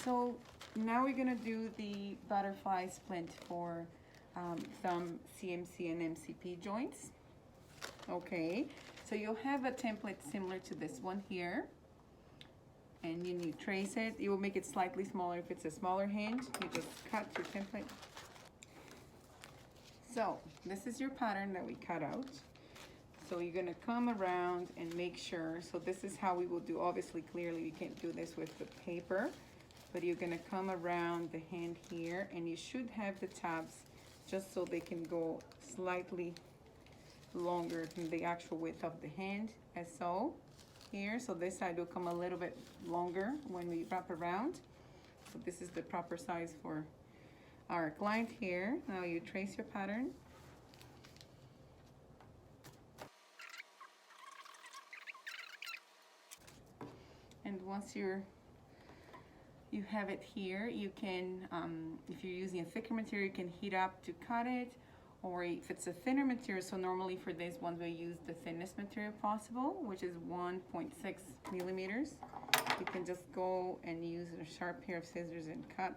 So now we're gonna do the butterfly splint for thumb, CMC, and MCP joints. Okay, so you'll have a template similar to this one here. And you trace it. You will make it slightly smaller if it's a smaller hand. You just cut your template. So this is your pattern that we cut out. So you're gonna come around and make sure, so this is how we will do, obviously clearly you can't do this with the paper, but you're gonna come around the hand here and you should have the tabs just so they can go slightly longer than the actual width of the hand, as so here. So this side will come a little bit longer when we wrap around. So this is the proper size for our client here. Now you trace your pattern. And once you have it here, you can, if you're using a thicker material, you can heat up to cut it, or if it's a thinner material, so normally for this one we use the thinnest material possible, which is 1.6 millimeters. You can just go and use a sharp pair of scissors and cut.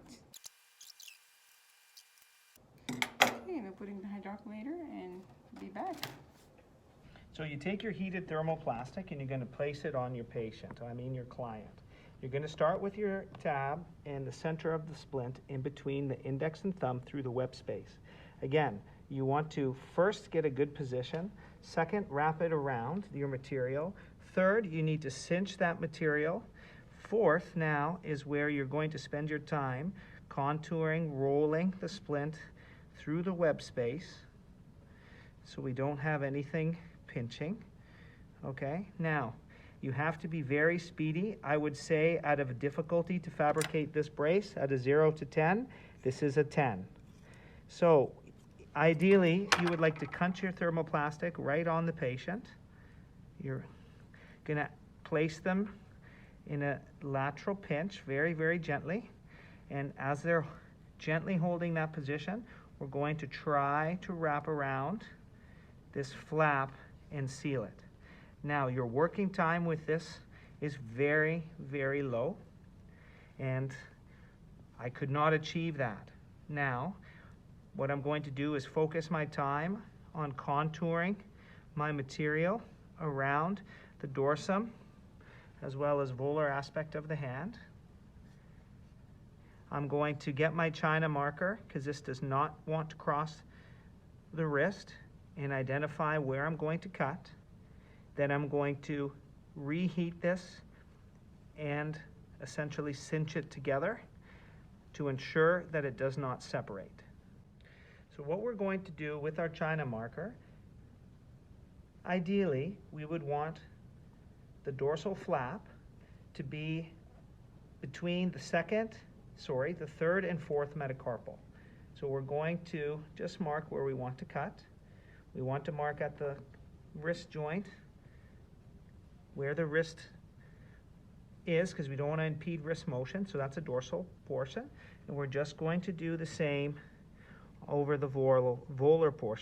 Okay, and I'm putting the hydrocollator and be back. So you take your heated thermoplastic and you're going to place it on your patient, I mean your client. You're going to start with your tab in the center of the splint in between the index and thumb through the web space. Again, you want to first get a good position. Second, wrap it around your material. Third, you need to cinch that material. Fourth now is where you're going to spend your time contouring, rolling the splint through the web space so we don't have anything pinching. Okay, now you have to be very speedy. I would say out of difficulty to fabricate this brace at a 0 to 10, this is a 10. So ideally you would like to cunch your thermoplastic right on the patient. You're gonna place them in a lateral pinch very, very gently, and as they're gently holding that position, we're going to try to wrap around this flap and seal it. Now your working time with this is very, very low, and I could not achieve that. Now what I'm going to do is focus my time on contouring my material around the dorsum as well as volar aspect of the hand. I'm going to get my China marker, because this does not want to cross the wrist, and identify where I'm going to cut. Then I'm going to reheat this and essentially cinch it together to ensure that it does not separate. So what we're going to do with our China marker, ideally we would want the dorsal flap to be between the third and fourth metacarpal. So we're going to just mark where we want to cut. We want to mark at the wrist joint where the wrist is, because we don't want to impede wrist motion, so that's a dorsal portion. And we're just going to do the same over the volar portion.